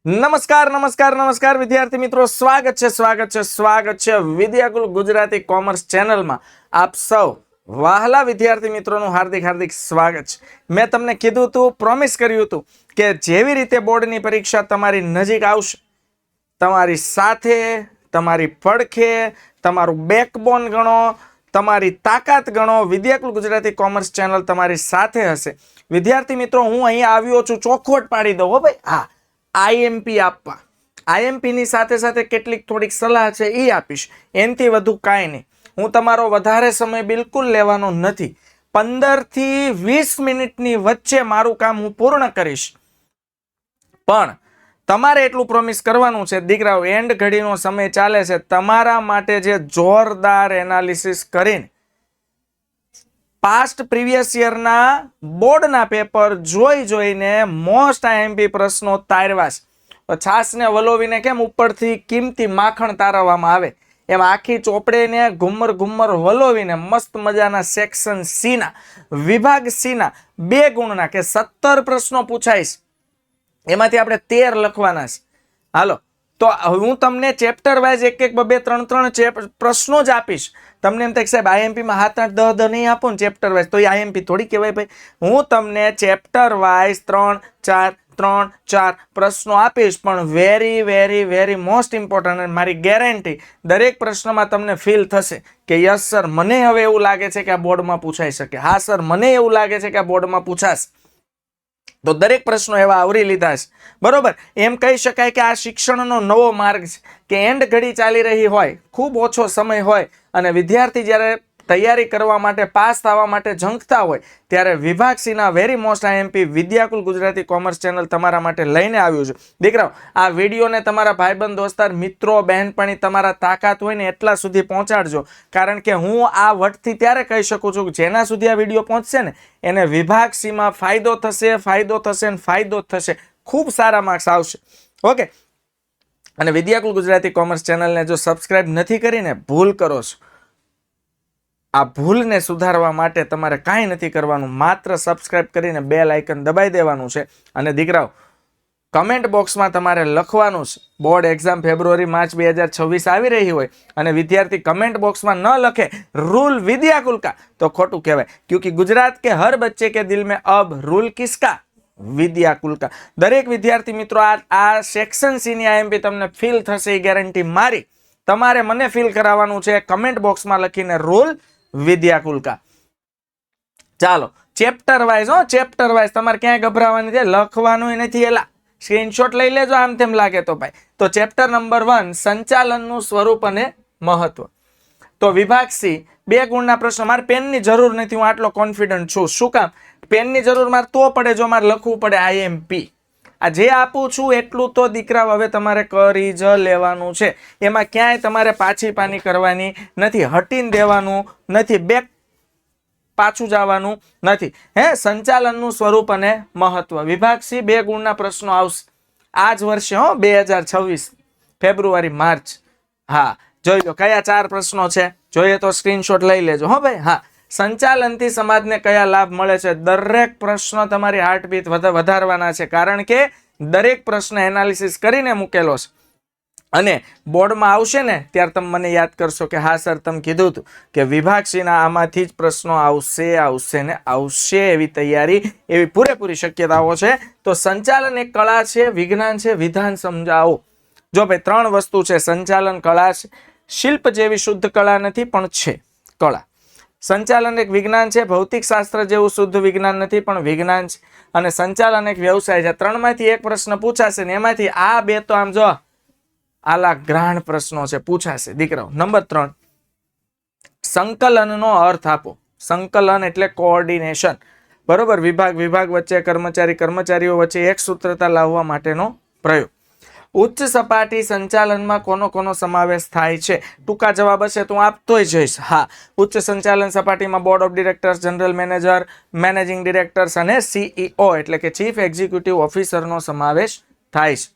નમસ્કાર નમસ્કાર નમસ્કાર વિદ્યાર્થી મિત્રો, સ્વાગત છે વિદ્યાકુલ ગુજરાતી કોમર્સ ચેનલમાં આપ સૌ વહાલા વિદ્યાર્થી મિત્રોનું હાર્દિક સ્વાગત છે. મેં તમને કીધું હતું, પ્રોમિસ કર્યું હતું કે જેવી રીતે બોર્ડની પરીક્ષા તમારી નજીક આવશે, તમારી સાથે, તમારી પડખે, તમારું બેકબોન ગણો, તમારી તાકાત ગણો, વિદ્યાકુલ ગુજરાતી કોમર્સ ચેનલ તમારી સાથે હશે. વિદ્યાર્થી મિત્રો, હું અહીંયા આવ્યો છું, ચોખવટ પાડી દઉં હો ભાઈ. હા, આઈએમપી આપવા, આઈએમપી ની સાથે સાથે કેટલીક થોડીક સલાહ છે એ આપીશ, એનથી વધુ કાંઈ નહીં. હું તમારો વધારે સમય બિલકુલ લેવાનો નથી. 15 થી 20 મિનિટની વચ્ચે મારું કામ હું પૂર્ણ કરીશ, પણ તમારે એટલું પ્રોમિસ કરવાનું છે દીકરાઓ, એન્ડ ઘડીનો સમય ચાલે છે, તમારા માટે જે જોરદાર એનાલિસિસ કરીને પાસ્ટ પ્રીવિયસ યરના બોર્ડના પેપર જોઈને મોસ્ટ આઈએમપી પ્રશ્નો તારવા છે. છાસને વલોવીને કેમ ઉપરથી કિંમતી માખણ તારવવામાં આવે, એમ આખી ચોપડીને ઘુમ્મર વલોવીને મસ્ત મજાના સેક્શન સી ના, વિભાગ સી ના 2 ગુણના કે 17 પ્રશ્નો પૂછાઈશ, એમાંથી આપણે 13 લખવાના છે. હાલો, તો હું તમને ચેપ્ટર વાઇઝ એક 2-3 પ્રશ્નો જ આપીશ. તમને એમ થાય સાહેબ આઈએમપી માં 7, 8, 10 નહીં આપો ને ચેપ્ટર વાઇઝ, તો એ આઈએમપી થોડી કહેવાય ભાઈ. હું તમને ચેપ્ટર વાઇઝ 3-4 પ્રશ્નો આપીશ, પણ વેરી મોસ્ટ ઇમ્પોર્ટન્ટ. અને મારી ગેરંટી, દરેક પ્રશ્નમાં તમને ફીલ થશે કે યસ સર, મને હવે એવું લાગે છે કે આ બોર્ડમાં પૂછાઈ શકે. હા સર, મને એવું લાગે છે કે આ બોર્ડમાં પૂછાશે. તો દરેક પ્રશ્નો એવા આવરી લીધા છે, બરોબર. એમ કહી શકાય કે આ શિક્ષણનો નવો માર્ગ છે કે એન્ડ ઘડી ચાલી રહી હોય, ખૂબ ઓછો સમય હોય, અને વિદ્યાર્થી જ્યારે તૈયારી કરવા માટે, પાસ થવા માટે ઝંખતા હોય, ત્યારે વિભાગ સીના very most IMP Vidyakul Gujarati commerce channel તમારા માટે લઈને આવ્યું છે. દીકરાઓ, આ વિડીયોને તમારા ભાઈબંધ, દોસ્તાર, મિત્રો, બહેનપણી, તમારા તાકાત હોય ને એટલા સુધી પહોંચાડજો, કારણ કે હું આ વટથી ત્યારે કહી શકું છું કે જેના સુધી આ વિડીયો પહોંચશે ને એને વિભાગ સીમાં ફાયદો થશે. ખૂબ સારા માર્ક્સ આવશે. ઓકે. અને વિદ્યાકુલ ગુજરાતી કોમર્સ ચેનલને જો સબસ્ક્રાઇબ નથી કરીને ભૂલ કરો છો, આ ભૂલને સુધારવા માટે તમારે કાંઈ નથી કરવાનું, માત્ર સબસ્ક્રાઇબ કરીને બેલ આઇકન દબાઈ દેવાનું છે. અને દીકરાઓ, કમેન્ટ બોક્સમાં તમારે લખવાનું છે, બોર્ડ એક્ઝામ ફેબ્રુઆરી માર્ચ 2026 આવી રહી હોય અને વિદ્યાર્થી કમેન્ટ બોક્સમાં ન લખે રૂલ વિદ્યાકુલ કા, તો ખોટું કહેવાય. ક્योंकि ગુજરાત કે હર બચ્ચે કે દિલ में अब रूल किसका? વિદ્યાકુલ કા. દરેક વિદ્યાર્થી મિત્રો, આ સેક્શન સી ની આઈએમપી તમને ફીલ થશે એ ગેરંટી મારી. તમારે મને ફીલ કરાવવાનું છે કમેન્ટ બોક્સમાં લખીને રૂલ વિદ્યાકુલ કા. ચાલો, ચેપ્ટર વાઇઝ તમારે ક્યાંય ગભરાવાની છે, લખવાનું નથી. એલા સ્ક્રીનશોટ લઈ લેજો આમ તેમ લાગે તો ભાઈ. તો ચેપ્ટર નંબર 1, સંચાલનનું સ્વરૂપ અને મહત્વ. તો વિભાગ સી 2 ગુણના પ્રશ્નો. મારે પેનની જરૂર નથી, હું આટલો કોન્ફિડન્ટ છું. શું કામ? પેનની જરૂર મારે તો પડે જો મારે લખવું પડે આઈએમપી. આ જે આપું છું એટલું તો દીકરા હવે તમારે કરી જ લેવાનું છે. એમાં ક્યાંય તમારે પાછી પાની કરવાની નથી, હટીને દેવાનું નથી, બેક પાછું જવાનું નથી. સંચાલનનું સ્વરૂપ અને મહત્વ. વિભાગ સી 2 ગુણના પ્રશ્નો આવશે આ જ વર્ષે, 2026 ફેબ્રુઆરી માર્ચ. હા, જોઈ લો કયા 4 પ્રશ્નો છે, જોઈએ તો સ્ક્રીનશોટ લઈ લેજો ભાઈ. હા, સંચાલનથી સમાજને કયા લાભ મળે છે? દરેક પ્રશ્ન તમારી હાર્ટબીટ વધારવાના છે, કારણ કે દરેક પ્રશ્ન એનાલિસિસ કરીને મૂકેલો છે. અને બોર્ડમાં આવશે ને ત્યારે તમે મને યાદ કરશો કે હા સર, તમે કીધું હતું કે વિભાગ સીના આમાંથી જ પ્રશ્નો આવશે, એવી તૈયારી, એવી પૂરેપૂરી શક્યતાઓ છે. તો સંચાલન એક કળા છે, વિજ્ઞાન છે, વિધાન સમજાવો. જો ભાઈ 3 વસ્તુ છે, સંચાલન કળા છે, શિલ્પ જેવી શુદ્ધ કળા નથી પણ છે કળા. સંચાલન એક વિજ્ઞાન છે, ભૌતિક શાસ્ત્ર જેવું શુદ્ધ વિજ્ઞાન નથી પણ વિજ્ઞાન છે. અને સંચાલન એક વ્યવસાય છે. 3માંથી એક પ્રશ્ન પૂછાશે ને એમાંથી આ 2 તો આમ જો આલા ગ્રાહણ પ્રશ્નો છે, પૂછાશે દીકરાઓ. નંબર 3, સંકલનનો અર્થ આપો. સંકલન એટલે કોઓર્ડિનેશન, બરોબર. વિભાગ વચ્ચે, કર્મચારીઓ વચ્ચે એક સૂત્રતા લાવવા માટેનો પ્રયોગ. ઉચ્ચ સપાટી સંચાલનમાં કોનો સમાવેશ થાય છે? ટૂંકા જવાબ હશે તો હું આપતોય જઈશ. હા, ઉચ્ચ સંચાલન સપાટીમાં board of directors, general manager, managing directors અને સીઈઓ એટલે કે ચીફ એક્ઝિક્યુટિવ ઓફિસરનો સમાવેશ થાય છે.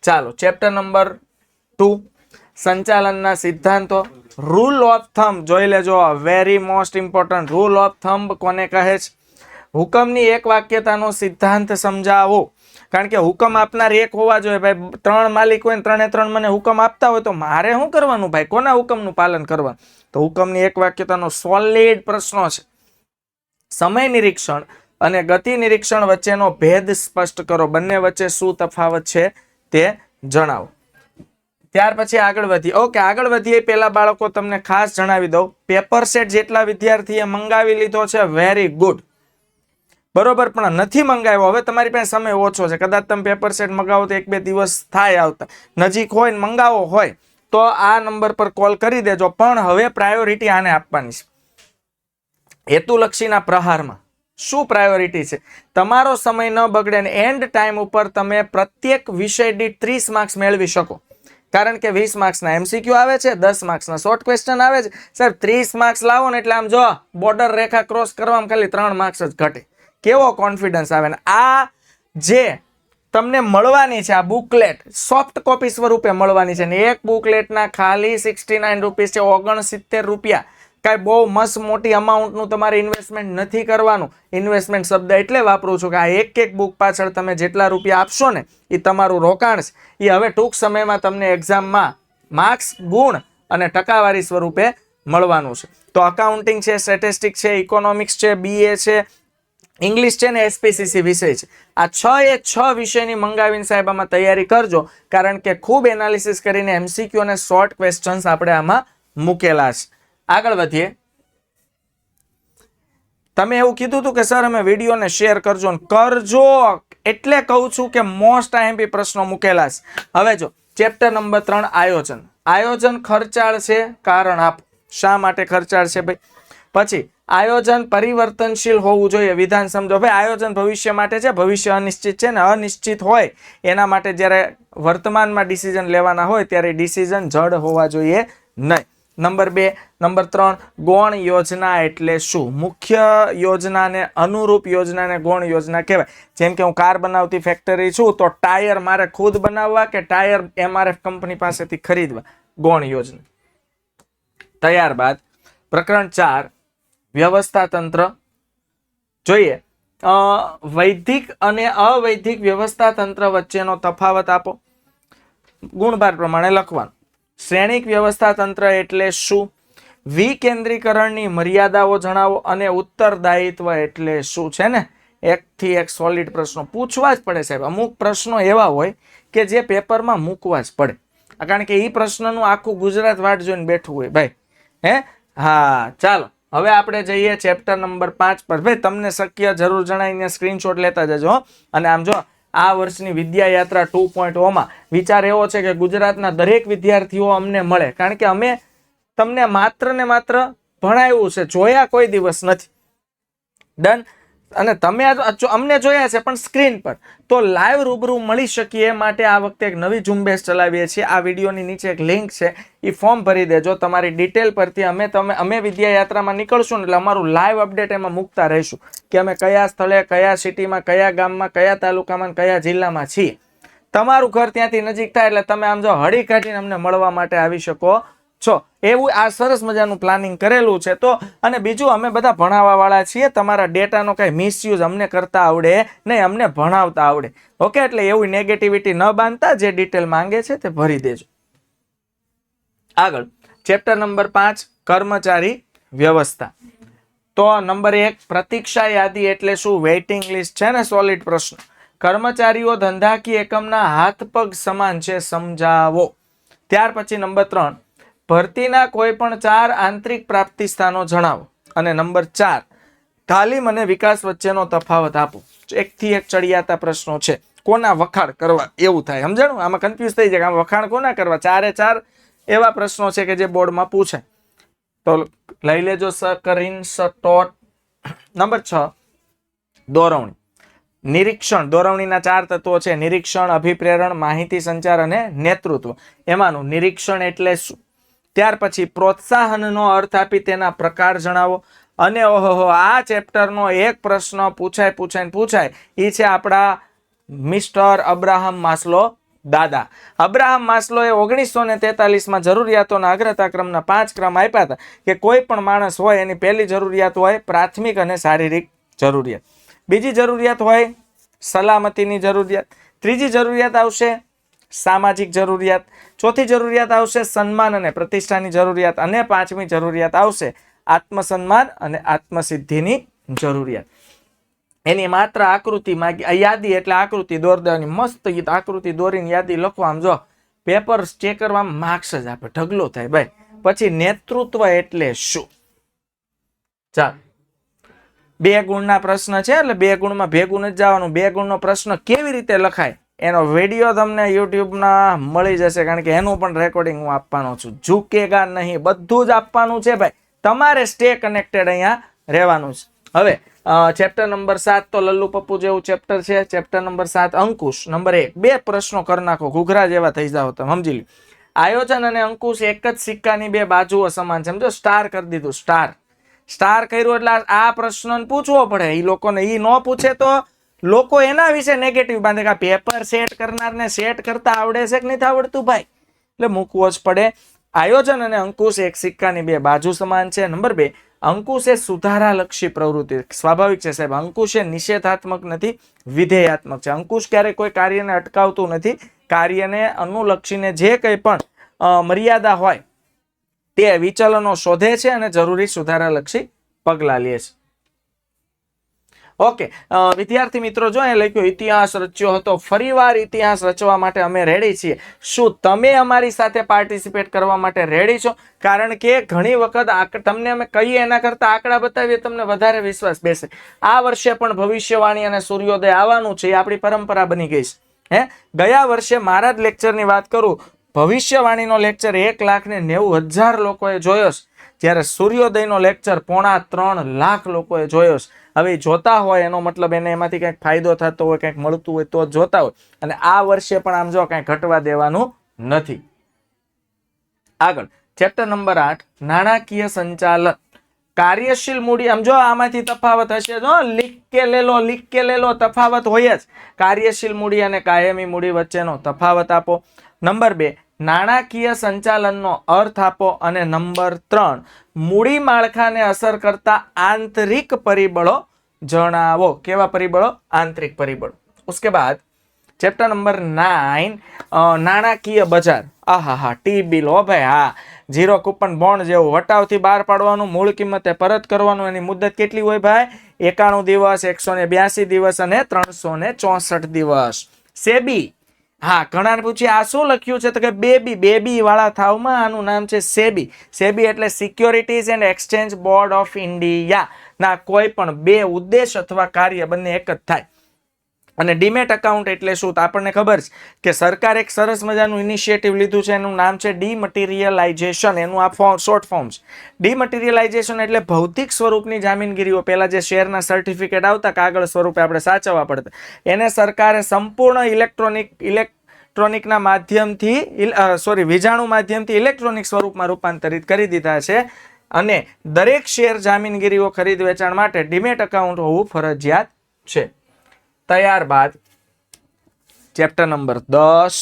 ચાલો, ચેપ્ટર નંબર 2, સંચાલનના સિદ્ધાંતો. રૂલ ઓફ થંબ જોઈ લેજો, very most important. Rule of thumb કોને કહે છે? હુકમની એક વાક્યતાનો સિદ્ધાંત સમજાવો. કારણ કે હુકમ આપનાર એક હોવા જોઈએ ભાઈ. 3 માલિક હોય ને 3 મને હુકમ આપતા હોય તો મારે શું કરવાનું ભાઈ? કોના હુકમનું પાલન કરવાનું? તો હુકમની એક વાક્યતાનો સોલિડ પ્રશ્ન છે. સમય નિરીક્ષણ અને ગતિ નિરીક્ષણ વચ્ચેનો ભેદ સ્પષ્ટ કરો. બંને વચ્ચે શું તફાવત છે તે જણાવો. ત્યાર પછી આગળ વધીએ. ઓકે, આગળ વધીએ પહેલા બાળકો તમને ખાસ જણાવી દઉં, પેપર સેટ જેટલા વિદ્યાર્થીએ મંગાવી લીધો છે વેરી ગુડ, બરોબર, પણ નથી મંગાવ્યો. હવે તમારી પાસે સમય ઓછો છે. કદાચ તમે પેપર સેટ મંગાવો તો 1-2 દિવસ થાય આવતા. નજીક હોય ને મંગાવો હોય તો આ નંબર પર કોલ કરી દેજો. પણ હવે પ્રાયોરિટી આને આપવાની છે. હેતુલક્ષીના પ્રહારમાં શું પ્રાયોરિટી છે? તમારો સમય ન બગડે ને એન્ડ ટાઈમ ઉપર તમે પ્રત્યેક વિષય દીઠ 30 માર્ક્સ મેળવી શકો. કારણ કે 20 માર્ક્સના MCQ આવે છે, 10 માર્ક્સના શોર્ટ ક્વેશ્ચન આવે છે. સાહેબ 30 માર્ક્સ લાવો ને એટલે આમ જો બોર્ડર રેખા ક્રોસ કરવામાં ખાલી 3 માર્ક્સ જ ઘટે. કેવો કોન્ફિડન્સ આવે ને આ જે તમને મળવાની છે, આ બુકલેટ સોફ્ટ કોપી સ્વરૂપે મળવાની છે ને એક બુકલેટના ખાલી 69 રૂપીસ છે, 69 રૂપિયા. કાંઈ બહુ મસ્ત મોટી અમાઉન્ટનું તમારે ઇન્વેસ્ટમેન્ટ નથી કરવાનું. ઇન્વેસ્ટમેન્ટ શબ્દ એટલે વાપરું છું કે આ એક બુક પાછળ તમે જેટલા રૂપિયા આપશો ને એ તમારું રોકાણ છે. એ હવે ટૂંક સમયમાં તમને એક્ઝામમાં માર્ક્સ, ગુણ અને ટકાવારી સ્વરૂપે મળવાનું છે. તો અકાઉન્ટિંગ છે, સ્ટેટિસ્ટિક્સ છે, ઇકોનોમિક્સ છે, BA છે, ઇંગ્લિશ છે ને SPCC વિષય છે. આ 6 વિષયની મંગાવીને સાહેબ આમાં તૈયારી કરજો. કારણ કે ખૂબ એનાલિસિસ કરીને MCQ અને શોર્ટ ક્વેશ્ચન્સ આપણે આમાં મૂકેલા છે. આગળ વધીએ. તમે એવું કીધું હતું કે સર અમે વિડીયોને શેર કરજો ને કરજો, એટલે કહું છું કે મોસ્ટ IMP પ્રશ્નો મૂકેલા છે. હવે જો ચેપ્ટર નંબર 3 આયોજન. આયોજન ખર્ચાળ છે, કારણ આપો. શા માટે ખર્ચાળ છે ભાઈ? પછી આયોજન પરિવર્તનશીલ હોવું જોઈએ, વિધાન સમજો. ભાઈ આયોજન ભવિષ્ય માટે છે, ભવિષ્ય અનિશ્ચિત છે ને અનિશ્ચિત હોય એના માટે જ્યારે વર્તમાનમાં ડિસિઝન લેવાના હોય ત્યારે ડિસિઝન જડ હોવા જોઈએ નહીં. નંબર 2. નંબર 3 ગૌણ યોજના એટલે શું? મુખ્ય યોજનાને અનુરૂપ યોજનાને ગૌણ યોજના કહેવાય. જેમ કે હું કાર બનાવતી ફેક્ટરી છું તો ટાયર મારે ખુદ બનાવવા કે ટાયર MRF કંપની પાસેથી ખરીદવા? ગૌણ યોજના. ત્યારબાદ પ્રકરણ 4 વ્યવસ્થા તંત્ર જોઈએ. વૈધિક અને અવૈધિક વ્યવસ્થા તંત્ર વચ્ચેનો તફાવત આપો. ગુણભાર પ્રમાણે લખવાનું. શ્રેણિક વ્યવસ્થા તંત્ર એટલે શું? વિકેન્દ્રીકરણની મર્યાદાઓ જણાવો. અને ઉત્તરદાયિત્વ એટલે શું? છે ને 1 થી 1 સોલિડ પ્રશ્નો પૂછવા જ પડે સાહેબ. અમુક પ્રશ્નો એવા હોય કે જે પેપરમાં મૂકવા જ પડે, કારણ કે એ પ્રશ્નનું આખું ગુજરાત વાટ જોઈને બેઠું હોય ભાઈ. હા, ચાલો હવે આપણે જઈએ ચેપ્ટર નંબર 5 પર. ભાઈ તમને શક્ય જરૂર જણાવીને સ્ક્રીનશોટ લેતા જજો. અને આમ જો આ વર્ષની વિદ્યા યાત્રા 2.0 માં વિચાર એવો છે કે ગુજરાતના દરેક વિદ્યાર્થીઓ અમને મળે, કારણ કે અમે તમને માત્ર ને માત્ર ભણાવ્યું છે, જોયા કોઈ દિવસ નથી. ડન. અને તમે અમને જોયા છે પણ સ્ક્રીન પર. તો લાઈવ રૂબરૂ મળી શકીએ એ માટે આ વખતે એક નવી ઝુંબેશ ચલાવીએ છીએ. આ વિડીયોની નીચે એક લિંક છે, એ ફોર્મ ભરી દેજો. તમારી ડિટેલ પરથી અમે વિદ્યા યાત્રામાં નીકળશું ને એટલે અમારું લાઈવ અપડેટ એમાં મૂકતા રહીશું કે અમે કયા સ્થળે, કયા સિટીમાં, કયા ગામમાં, કયા તાલુકામાં, કયા જિલ્લામાં છીએ. તમારું ઘર ત્યાંથી નજીક થાય એટલે તમે આમ જો હળી કાઢીને અમને મળવા માટે આવી શકો છો. એવું આ સરસ મજાનું પ્લાનિંગ કરેલું છે. તો અને બીજું, અમે બધા ભણાવવા વાળા છીએ. તમારા ડેટાનો કઈ મિસયુઝ અમને કરતા આવડે નહીં, અમને ભણાવતા આવડે. ઓકે, એટલે એવું નેગેટિવિટી ન બાંધતા. જે ડિટેલ માંગે છે તે ભરી દેજો. આગળ ચેપ્ટર નંબર 5 કર્મચારી વ્યવસ્થા. તો નંબર 1 પ્રતીક્ષા યાદી એટલે શું? વેઇટિંગ લિસ્ટ છે ને સોલિડ પ્રશ્ન. કર્મચારીઓ ધંધાકીય એકમના હાથ પગ સમાન છે, સમજાવો. ત્યાર પછી નંબર 3 ભરતીના કોઈ પણ 4 આંતરિક પ્રાપ્તિ સ્થાનો જણાવો. અને નંબર 4 તાલીમ અને વિકાસ વચ્ચેનો તફાવત આપો. 1 થી 1 ચડિયાતા પ્રશ્નો છે. કોના વખાણ કરવા એવું થાય, સમજાણું? આમાં કન્ફ્યુઝ થઈ જાય કે આમાં વખાણ કોના કરવા. 4 એવા પ્રશ્નો છે કે જે બોર્ડમાં પૂછાય. તો લઈ લેજો સ્ક્રીનશોટ. નંબર 6 દોરવણી. નિરીક્ષણ. દોરવણીના 4 તત્વો છે: નિરીક્ષણ, અભિપ્રેરણ, માહિતી સંચાર અને નેતૃત્વ. એમાંનું નિરીક્ષણ એટલે શું? ત્યાર પછી પ્રોત્સાહનનો અર્થ આપી તેના પ્રકાર જણાવો. અને ઓહો, આ ચેપ્ટરનો એક પ્રશ્ન પૂછાય એ છે આપણા મિસ્ટર અબ્રાહમ માસ્લો દાદા. અબ્રાહમ માસ્લોએ 1943માં જરૂરિયાતોના અગ્રતા ક્રમના 5 ક્રમ આપ્યા હતા કે કોઈ પણ માણસ હોય એની પહેલી જરૂરિયાત હોય પ્રાથમિક અને શારીરિક જરૂરિયાત. બીજી જરૂરિયાત હોય સલામતીની જરૂરિયાત. ત્રીજી જરૂરિયાત આવશે સામાજિક જરૂરિયાત, ચોથી જરૂરિયાત આવશે સન્માન અને પ્રતિષ્ઠાની જરૂરિયાત, અને પાંચમી જરૂરિયાત આવશે આત્મસન્માન અને આત્મસિદ્ધિની જરૂરિયાત. એની માત્ર આકૃતિમાં યાદી એટલે આકૃતિ દોરી દેવાની, મસ્ત આકૃતિ દોરીને યાદી લખવા, આમ જો પેપર ચેક કરવામાં માર્ક્સ જ આપે, ઢગલો થાય ભાઈ. પછી નેતૃત્વ એટલે શું? ચાલ, 2 ગુણના પ્રશ્ન છે એટલે 2 ગુણમાં ભેગું નથી જવાનું. 2 ગુણનો પ્રશ્ન કેવી રીતે લખાય એનો વિડીયો તમને યુટ્યુબના મળી જશે, કારણ કે એનું પણ રેકોર્ડિંગ હું આપવાનો છું. ઝૂકેગા નહીં, બધું જ આપવાનું છે ભાઈ. તમારે સ્ટે કનેક્ટેડ અહીંયા રહેવાનું છે. હવે ચેપ્ટર નંબર 7 તો લલ્લુ પપ્પુ જેવું ચેપ્ટર છે. ચેપ્ટર નંબર 7 અંકુશ. નંબર 1 2 પ્રશ્નો કરી નાખો, ઘૂઘરા જેવા થઈ જાવ તમે, સમજી લો. આયોજન અને અંકુશ એક જ સિક્કાની 2 બાજુઓ સમાન છે. સમજો, સ્ટાર કરી દીધું, સ્ટાર કર્યું એટલે આ પ્રશ્ન પૂછવો પડે. એ લોકોને એ ન પૂછે તો લોકો એના વિશે નેગેટિવ બાંધે કે પેપર સેટ કરનારને સેટ કરતા આવડે છે કે નથી આવડતું ભાઈ, એટલે મૂકવો જ પડે. આયોજન અને અંકુશ એક સિક્કાની 2 બાજુ સમાન છે. નંબર 2 અંકુશ એ સુધારાલક્ષી પ્રવૃત્તિ. સ્વાભાવિક છે સાહેબ, અંકુશ એ નિષેધાત્મક નથી, વિધેયાત્મક છે. અંકુશ ક્યારેય કોઈ કાર્યને અટકાવતું નથી, કાર્યને અનુલક્ષીને જે કંઈ પણ મર્યાદા હોય તે વિચલનો શોધે છે અને જરૂરી સુધારાલક્ષી પગલાં લે છે. ઓકે, વિદ્યાર્થી મિત્રો, જો એ લખ્યું ઇતિહાસ રચ્યો હતો. ફરીવાર ઇતિહાસ રચવા માટે અમે રેડી છીએ. શું તમે અમારી સાથે પાર્ટિસિપેટ કરવા માટે રેડી છો? કારણ કે ઘણી વખત તમને અમે કહીએ એના કરતા આંકડા બતાવીએ તમને વધારે વિશ્વાસ બેસે. આ વર્ષે પણ ભવિષ્યવાણી અને સૂર્યોદય આવવાનું છે, એ આપણી પરંપરા બની ગઈ છે. ગયા વર્ષે મારા જ લેક્ચરની વાત કરું, ભવિષ્યવાણીનો લેક્ચર 1,90,000 લોકોએ જોયો છે, જ્યારે સૂર્યોદયનો લેક્ચર 2.5 લાખ લોકોએ જોયો છે. હવે જોતા હોય એનો મતલબ એને એમાંથી કંઈક ફાયદો થતો હોય, કંઈક મળતું હોય તો જોતા હોય. અને આ વર્ષે પણ આમ જો કંઈ ઘટવા દેવાનું નથી. આગળ ચેપ્ટર નંબર 8 નાણાકીય સંચાલન. કાર્યશીલ મૂડી. આમ જો આમાંથી તફાવત હશે, જો લીક કે લે લો તફાવત હોય જ. કાર્યશીલ મૂડી અને કાયમી મૂડી વચ્ચેનો તફાવત આપો. નંબર 2 નાણાકીય સંચાલનનો અર્થ આપો. અને નંબર 3 મૂડી માળખાને અસર કરતા આંતરિક પરિબળો જણાવો. કેવા પરિબળો? આંતરિક પરિબળો. उसके बाद ચેપ્ટર નંબર 9 નાણાકીય બજાર. આહાહા, ટી બિલ. હો ભાઈ, હા, 0 કૂપન બોન્ડ જેવું વટાવથી બહાર પાડવાનું, મૂળ કિંમતે પરત કરવાનું. એની મુદત કેટલી હોય ભાઈ? 91 દિવસ, 182 દિવસ અને 364 દિવસ. સેબી. હા, ઘણા પૂછે આ શું લખ્યું છે, તો કે બેબી વાળા થાવમાં આનું નામ છે સેબી. સેબી એટલે securities and exchange board of India. ના કોઈ પણ 2 ઉદ્દેશ અથવા કાર્ય બંને એક જ થાય. અને ડીમેટ એકાઉન્ટ એટલે શું? તો આપણને ખબર છે કે સરકાર એક સરસ મજાનું ઇનિશિયેટિવ લીધું છે, એનું નામ છે ડીમટીરિયલાઇઝેશન. એનું આ શોર્ટ ફોર્મ છે. ડીમટીરિયલાઇઝેશન એટલે ભૌતિક સ્વરૂપની જામીનગીરીઓ. પહેલા જે શેરના સર્ટિફિકેટ આવતા કાગળ સ્વરૂપે આપણે સાચવવા પડતા, એને સરકારે સંપૂર્ણ ઇલેક્ટ્રોનિકના માધ્યમથી વીજાણુ માધ્યમથી ઇલેક્ટ્રોનિક સ્વરૂપમાં રૂપાંતરિત કરી દીધા છે. અને દરેક શેર જામીનગીરીઓ ખરીદ વેચાણ માટે ડીમેટ એકાઉન્ટ હોવું ફરજિયાત છે. ત્યારબાદ ચેપ્ટર નંબર 10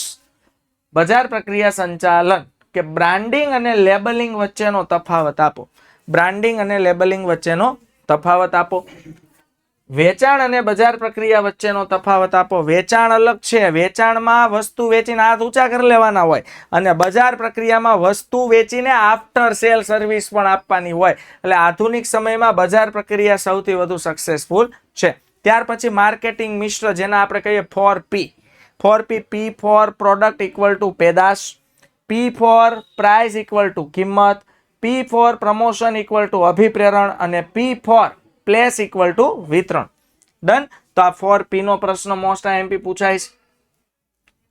બજાર પ્રક્રિયા સંચાલન, કે બ્રાન્ડિંગ અને લેબલિંગ વચ્ચેનો તફાવત આપો. બ્રાન્ડિંગ અને લેબલિંગ વચ્ચેનો તફાવત આપો. વેચાણ અને બજાર પ્રક્રિયા વચ્ચેનો તફાવત આપો. વેચાણ અલગ છે, વેચાણમાં વસ્તુ વેચીને હાથ ઊંચા કરી લેવાના હોય, અને બજાર પ્રક્રિયામાં વસ્તુ વેચીને આફ્ટર સેલ સર્વિસ પણ આપવાની હોય. એટલે આધુનિક સમયમાં બજાર પ્રક્રિયા સૌથી વધુ સક્સેસફુલ છે. ત્યાર પછી માર્કેટિંગ મિશ્ર, જેના આપણે કહીએ 4P. P for product equal to પેદાશ, P for price equal to કિંમત, P for promotion equal to અભિપ્રેરણ, અને P for place equal to વિતરણ. ડન. તો આ 4P નો પ્રશ્ન મોસ્ટ આઈએમપી પૂછાય છે.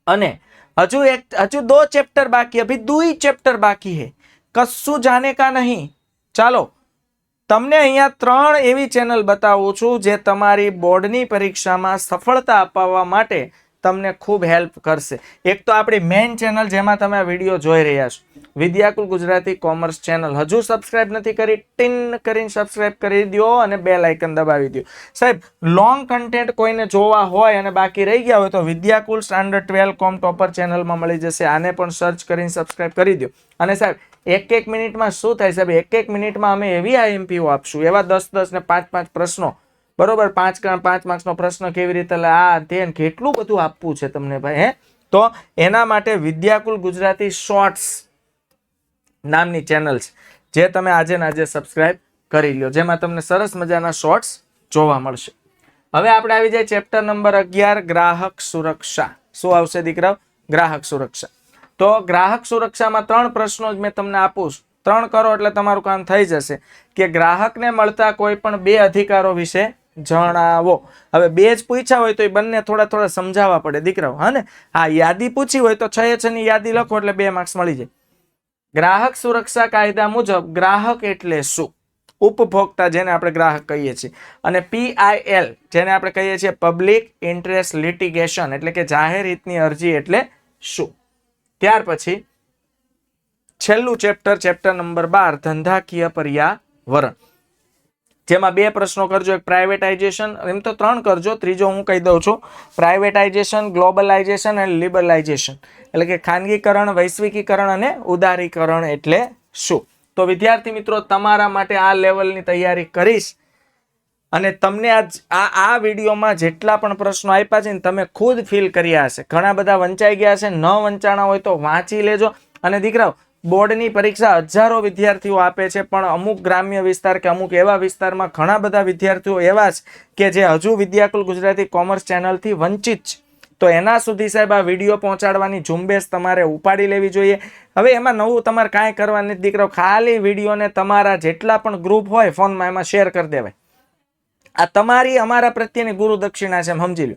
અને હજુ 2 ચેપ્ટર બાકી, અભી 2 ચેપ્ટર બાકી है, કશું જાने का नहीं. ચાલો, તમને અહીંયા 3 એવી ચેનલ બતાવું છું જે તમારી બોર્ડની પરીક્ષામાં સફળતા અપાવવા માટે તમને ખૂબ હેલ્પ કરશે. એક તો આપણી મેઇન ચેનલ જેમાં તમે આ વિડીયો જોઈ રહ્યા છો, વિદ્યાકુલ ગુજરાતી કોમર્સ ચેનલ. હજુ સબસ્ક્રાઇબ નથી કરી, ટીન કરીને સબસ્ક્રાઇબ કરી દો અને બેલ આઇકન દબાવી દો. સાહેબ, લોંગ કન્ટેન્ટ કોઈને જોવા હોય અને બાકી રહી ગયા હોય તો વિદ્યાકુલ સ્ટાન્ડર્ડ 12 કોમ ટોપર ચેનલમાં મળી જશે. આને પણ સર્ચ કરીને સબસ્ક્રાઇબ કરી દો. અને સાહેબ, 1 મિનિટમાં શું થાય સાહેબ? 1 મિનિટમાં અમે એવી આઈએમપીઓ આપશું, એવા 10 ને 5 પ્રશ્નો બરોબર, 5 માર્ક્સનો પ્રશ્ન કેવી રીતે આ તે કેટલું બધું આપવું છે તમને ભાઈ. તો એના માટે વિદ્યાકુલ ગુજરાતી શોર્ટ્સ નામની ચેનલ છે, જે તમે આજે ને આજે સબસ્ક્રાઇબ કરી લ્યો, જેમાં તમને સરસ મજાના શોર્ટ્સ જોવા મળશે. હવે આપણે આવી જાય ચેપ્ટર નંબર 11, ગ્રાહક સુરક્ષા. શું આવશે દીકરાઓ? ગ્રાહક સુરક્ષા. તો ગ્રાહક સુરક્ષામાં 3 પ્રશ્નો જ મેં તમને આપું છું. 3 કરો એટલે તમારું કામ થઈ જશે કે ગ્રાહકને મળતા કોઈ પણ 2 અધિકારો વિશે જણાવો. હવે 2 જ પૂછ્યા હોય તો એ બંને થોડા સમજાવવા પડે દીકરાઓ. હા ને? હા, યાદી પૂછી હોય તો 6 ની યાદી લખો એટલે 2 માર્ક્સ મળી જાય. ગ્રાહક સુરક્ષા કાયદા મુજબ ગ્રાહક એટલે શું? ઉપભોક્તા, જેને આપણે ગ્રાહક કહીએ છીએ, અને PIL જેને આપણે કહીએ છીએ પબ્લિક ઇન્ટરેસ્ટ લિટિગેશન, એટલે કે જાહેર હિતની અરજી એટલે શું? ત્યાર પછી છેલ્લું ચેપ્ટર નંબર 12, ધંધાકીય પર્યાવરણ, જેમાં 2 પ્રશ્નો કરજો. એક પ્રાઇવેટાઇઝેશન, એમ તો 3 કરજો, ત્રીજો હું કહી દઉં છું. પ્રાઇવેટાઇઝેશન, ગ્લોબલાઇઝેશન અને લિબરલાઇઝેશન, એટલે કે ખાનગીકરણ, વૈશ્વિકીકરણ અને ઉદારીકરણ એટલે શું? તો વિદ્યાર્થી મિત્રો, તમારા માટે આ લેવલની તૈયારી કરીશ અને તમને આ વિડીયોમાં જેટલા પણ પ્રશ્નો આપ્યા છે ને તમે ખુદ ફીલ કર્યા હશે. ઘણા બધા વંચાઈ ગયા છે, ન વંચાણા હોય તો વાંચી લેજો. અને દીકરાઓ, બોર્ડની પરીક્ષા હજારો વિદ્યાર્થીઓ આપે છે, પણ અમુક ગ્રામ્ય વિસ્તાર કે અમુક એવા વિસ્તારમાં ઘણા બધા વિદ્યાર્થીઓ એવા છે કે જે હજુ વિદ્યાકુલ ગુજરાતી કોમર્સ ચેનલથી વંચિત છે. તો એના સુધી સાહેબ આ વિડીયો પહોંચાડવાની ઝુંબેશ તમારે ઉપાડી લેવી જોઈએ. હવે એમાં નવું તમારે કાંઈ કરવાનું નથી દીકરો, ખાલી વિડીયોને તમારા જેટલા પણ ગ્રુપ હોય ફોનમાં એમાં શેર કરી દેવાય. આ તમારી અમારા પ્રત્યેની ગુરુ દક્ષિણા છે, સમજી લો.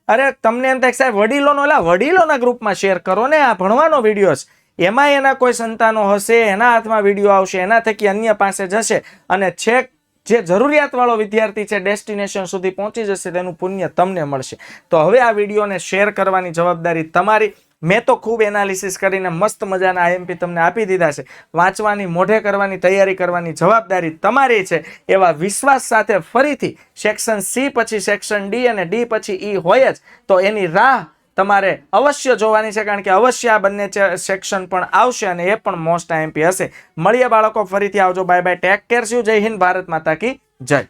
અરે તમને એમ થાય સાહેબ વડીલોના ગ્રુપમાં શેર કરો ને, આ ભણવાનો વિડીયો છે, એમાં એના કોઈ સંતાનો હશે, એના હાથમાં વિડીયો આવશે, એના થકી અન્ય પાસે જશે અને છેક જે જરૂરિયાતવાળો વિદ્યાર્થી છે ડેસ્ટિનેશન સુધી પહોંચી જશે, તેનું પુણ્ય તમને મળશે. તો હવે આ વિડીયોને શેર કરવાની જવાબદારી તમારી. મેં તો ખૂબ એનાલિસિસ કરીને મસ્ત મજાના IMP તમને આપી દીધા છે. વાંચવાની, મોઢે કરવાની તૈયારી કરવાની જવાબદારી તમારી છે. એવા વિશ્વાસ સાથે ફરીથી સેક્શન C પછી સેક્શન D અને D પછી E હોય જ, તો એની રાહ તમારે અવશ્ય જોવાની છે, કારણ કે અવશ્ય આ બંને સેક્શન પણ આવશે અને એ પણ મોસ્ટ IMP હશે. મળીએ બાળકો, ફરીથી આવજો. Bye bye, take care. જય હિન્દ, ભારત માતા કી જય.